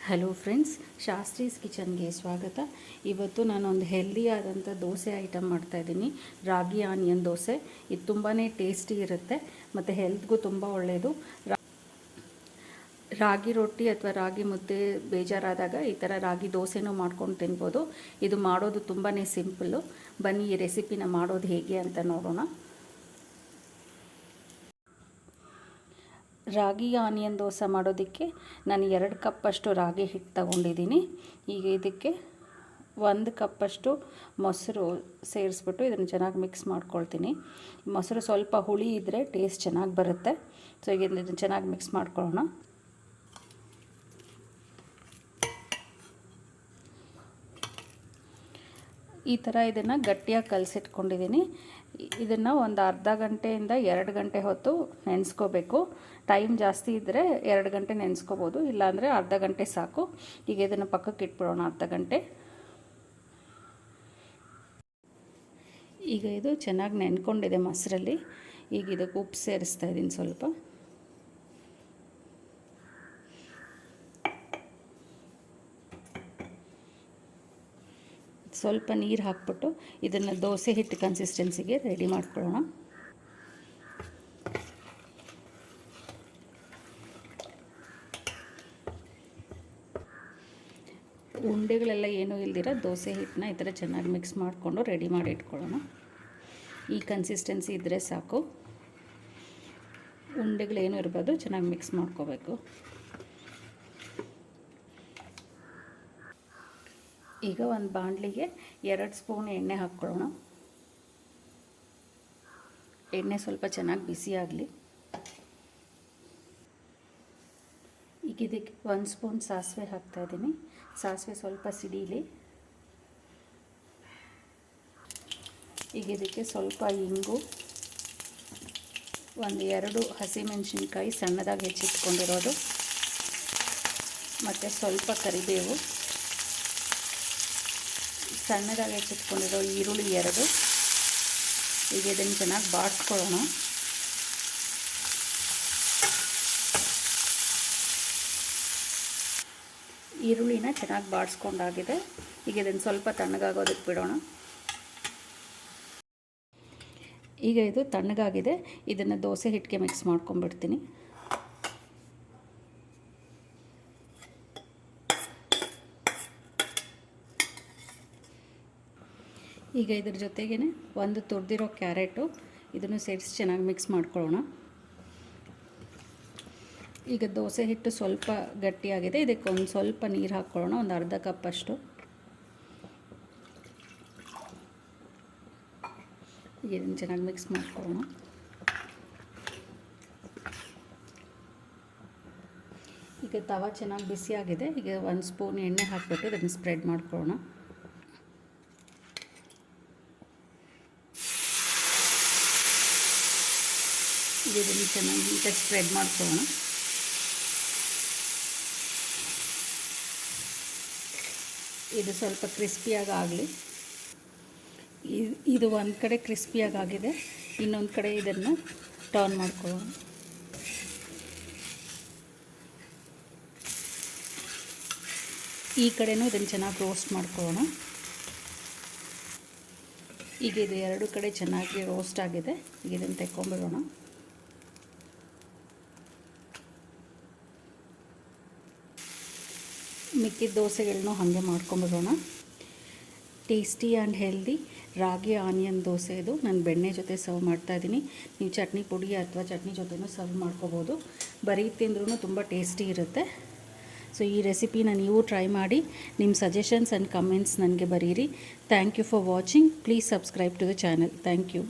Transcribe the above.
Hello friends, Shastri's ಕಿಚನ್ಗೆ ಸ್ವಾಗತ. ಇವತ್ತು ನಾನೊಂದು ಹೆಲ್ದಿ ಆದಂಥ ದೋಸೆ ಐಟಮ್ ಮಾಡ್ತಾಯಿದ್ದೀನಿ. ರಾಗಿ ಆನಿಯನ್ ದೋಸೆ. ಇದು ತುಂಬಾ ಟೇಸ್ಟಿ ಇರುತ್ತೆ ಮತ್ತು ಹೆಲ್ತ್ಗೂ ತುಂಬ ಒಳ್ಳೆಯದು. ರಾಗಿ ರೊಟ್ಟಿ ಅಥವಾ ರಾಗಿ ಮುದ್ದೆ ಬೇಜಾರಾದಾಗ ಈ ಥರ ರಾಗಿ ದೋಸೆನೂ ಮಾಡ್ಕೊಂಡು ತಿನ್ಬೋದು. ಇದು ಮಾಡೋದು ತುಂಬಾ ಸಿಂಪಲ್ಲು. ಬನ್ನಿ ಈ ರೆಸಿಪಿನ ಮಾಡೋದು ಹೇಗೆ ಅಂತ ನೋಡೋಣ. ರಾಗಿ ಆನಿಯನ್ ದೋಸೆ ಮಾಡೋದಕ್ಕೆ ನಾನು 2 ಕಪ್ಪಷ್ಟು ರಾಗಿ ಹಿಟ್ಟು ತಗೊಂಡಿದ್ದೀನಿ. ಈಗ ಇದಕ್ಕೆ 1 ಕಪ್ಪಷ್ಟು ಮೊಸರು ಸೇರಿಸ್ಬಿಟ್ಟು ಇದನ್ನು ಚೆನ್ನಾಗಿ ಮಿಕ್ಸ್ ಮಾಡ್ಕೊಳ್ತೀನಿ. ಮೊಸರು ಸ್ವಲ್ಪ ಹುಳಿ ಇದ್ದರೆ ಟೇಸ್ಟ್ ಚೆನ್ನಾಗಿ ಬರುತ್ತೆ. ಸೊ ಈಗ ಇದನ್ನು ಚೆನ್ನಾಗಿ ಮಿಕ್ಸ್ ಮಾಡ್ಕೊಳ್ಳೋಣ. ಈ ಥರ ಇದನ್ನು ಗಟ್ಟಿಯಾಗಿ ಕಲಸಿಟ್ಕೊಂಡಿದ್ದೀನಿ. ಇದನ್ನು ಒಂದು ಅರ್ಧ ಗಂಟೆಯಿಂದ 2 ಗಂಟೆ ಹೊತ್ತು ನೆನೆಸ್ಕೋಬೇಕು. ಟೈಮ್ ಜಾಸ್ತಿ ಇದ್ದರೆ 2 ಗಂಟೆ ನೆನೆಸ್ಕೋಬೋದು, ಇಲ್ಲಾಂದರೆ ಅರ್ಧ ಗಂಟೆ ಸಾಕು. ಈಗ ಇದನ್ನು ಪಕ್ಕಕ್ಕೆ ಇಟ್ಬಿಡೋಣ ಅರ್ಧ ಗಂಟೆ. ಈಗ ಇದು ಚೆನ್ನಾಗಿ ನೆನ್ಕೊಂಡಿದೆ ಮೊಸರಲ್ಲಿ. ಈಗ ಇದಕ್ಕೆ ಉಪ್ಪು ಸೇರಿಸ್ತಾ ಇದ್ದೀನಿ ಸ್ವಲ್ಪ. ಸ್ವಲ್ಪ ನೀರು ಹಾಕ್ಬಿಟ್ಟು ಇದನ್ನು ದೋಸೆ ಹಿಟ್ಟು ಕನ್ಸಿಸ್ಟೆನ್ಸಿಗೆ ರೆಡಿ ಮಾಡ್ಕೊಳ್ಳೋಣ. ಉಂಡೆಗಳೆಲ್ಲ ಏನೂ ಇಲ್ದಿರ ದೋಸೆ ಹಿಟ್ಟನ್ನ ಈ ಥರ ಚೆನ್ನಾಗಿ ಮಿಕ್ಸ್ ಮಾಡಿಕೊಂಡು ರೆಡಿ ಮಾಡಿ ಇಟ್ಕೊಳ್ಳೋಣ. ಈ ಕನ್ಸಿಸ್ಟೆನ್ಸಿ ಇದ್ದರೆ ಸಾಕು. ಉಂಡೆಗಳೇನೂ ಇರ್ಬೋದು, ಚೆನ್ನಾಗಿ ಮಿಕ್ಸ್ ಮಾಡ್ಕೋಬೇಕು. ಈಗ ಒಂದು ಬಾಣಲಿಗೆ 2 ಸ್ಪೂನ್ ಎಣ್ಣೆ ಹಾಕ್ಕೊಳ್ಳೋಣ. ಎಣ್ಣೆ ಸ್ವಲ್ಪ ಚೆನ್ನಾಗಿ ಬಿಸಿ ಆಗಲಿ. ಈಗ ಇದಕ್ಕೆ 1 ಸ್ಪೂನ್ ಸಾಸಿವೆ ಹಾಕ್ತಾಯಿದ್ದೀನಿ. ಸಾಸಿವೆ ಸ್ವಲ್ಪ ಸಿಡೀಲಿ. ಈಗ ಇದಕ್ಕೆ ಸ್ವಲ್ಪ ಇಂಗು, 1-2 ಹಸಿಮೆಣಸಿನ್ಕಾಯಿ ಸಣ್ಣದಾಗಿ ಹೆಚ್ಚಿಟ್ಕೊಂಡಿರೋದು, ಮತ್ತು ಸ್ವಲ್ಪ ಕರಿಬೇವು, ಸಣ್ಣದಾಗಿ ಹೆಚ್ಚಿಟ್ಕೊಂಡಿರೋ ಈರುಳ್ಳಿ 2. ಈಗ ಇದನ್ನು ಚೆನ್ನಾಗಿ ಬಾಡಿಸ್ಕೊಳ್ಳೋಣ. ಈರುಳ್ಳಿನ ಚೆನ್ನಾಗಿ ಬಾಡಿಸ್ಕೊಂಡಾಗಿದೆ. ಈಗ ಇದನ್ನು ಸ್ವಲ್ಪ ತಣ್ಣಗಾಗೋದಕ್ಕೆ ಬಿಡೋಣ. ಈಗ ಇದು ತಣ್ಣಗಾಗಿದೆ. ಇದನ್ನು ದೋಸೆ ಹಿಟ್ಟಿಗೆ ಮಿಕ್ಸ್ ಮಾಡ್ಕೊಂಡ್ಬಿಡ್ತೀನಿ. ಈಗ ಇದ್ರ ಜೊತೆಗೇ 1 ತುರಿದಿರೋ ಕ್ಯಾರೆಟು, ಇದನ್ನು ಸೇರಿಸಿ ಚೆನ್ನಾಗಿ ಮಿಕ್ಸ್ ಮಾಡ್ಕೊಳ್ಳೋಣ. ಈಗ ದೋಸೆ ಹಿಟ್ಟು ಸ್ವಲ್ಪ ಗಟ್ಟಿಯಾಗಿದೆ. ಇದಕ್ಕೆ ಒಂದು ಸ್ವಲ್ಪ ನೀರು ಹಾಕ್ಕೊಳ್ಳೋಣ, ಒಂದು ಅರ್ಧ ಕಪ್ಪಷ್ಟು. ಇದನ್ನು ಚೆನ್ನಾಗಿ ಮಿಕ್ಸ್ ಮಾಡ್ಕೊಳ್ಳೋಣ. ಈಗ ತವ ಚೆನ್ನಾಗಿ ಬಿಸಿಯಾಗಿದೆ. ಈಗ 1 ಸ್ಪೂನ್ ಎಣ್ಣೆ ಹಾಕ್ಬಿಟ್ಟು ಇದನ್ನು ಸ್ಪ್ರೆಡ್ ಮಾಡ್ಕೊಳ್ಳೋಣ. ಇದನ್ನು ಚೆನ್ನಾಗಿ ನೀಟಾಗಿ ಸ್ಪ್ರೆಡ್ ಮಾಡ್ಕೊಳ್ಳೋಣ. ಇದು ಸ್ವಲ್ಪ ಕ್ರಿಸ್ಪಿಯಾಗಿ ಆಗಲಿ. ಇದು ಒಂದು ಕಡೆ ಕ್ರಿಸ್ಪಿಯಾಗಿ ಆಗಿದೆ, ಇನ್ನೊಂದು ಕಡೆ ಇದನ್ನು ಟರ್ನ್ ಮಾಡ್ಕೊಳ್ಳೋಣ. ಈ ಕಡೆನೂ ಇದನ್ನು ಚೆನ್ನಾಗಿ ರೋಸ್ಟ್ ಮಾಡ್ಕೊಳ್ಳೋಣ. ಈಗ ಇದು 2 ಕಡೆ ಚೆನ್ನಾಗಿ ರೋಸ್ಟ್ ಆಗಿದೆ. ಈಗ ಇದನ್ನು ತೆಕ್ಕೊಂಬಿಡೋಣ. ಮಿಕ್ಕಿದ ದೋಸೆಗಳನ್ನೂ ಹಾಗೆ ಮಾಡ್ಕೊಂಬಿಡೋಣ. Tasty and healthy ragi onion dosa ಇದು. ನಾನು ಬೆಣ್ಣೆ ಜೊತೆ ಸರ್ವ್ ಮಾಡ್ತಾಯಿದ್ದೀನಿ. ನೀವು ಚಟ್ನಿ ಪುಡಿ ಅಥವಾ ಚಟ್ನಿ ಜೊತೆನೂ ಸರ್ವ್ ಮಾಡ್ಕೋಬೋದು. ಬರೀ ತಿಂದ್ರೂ ತುಂಬ ಟೇಸ್ಟಿ ಇರುತ್ತೆ. ಸೊ ಈ ರೆಸಿಪಿನ ನೀವು ಟ್ರೈ ಮಾಡಿ. ನಿಮ್ಮ ಸಜೆಷನ್ಸ್ ಆ್ಯಂಡ್ ಕಮೆಂಟ್ಸ್ ನನಗೆ ಬರೀರಿ. Thank you for watching. Please subscribe to the channel. Thank you.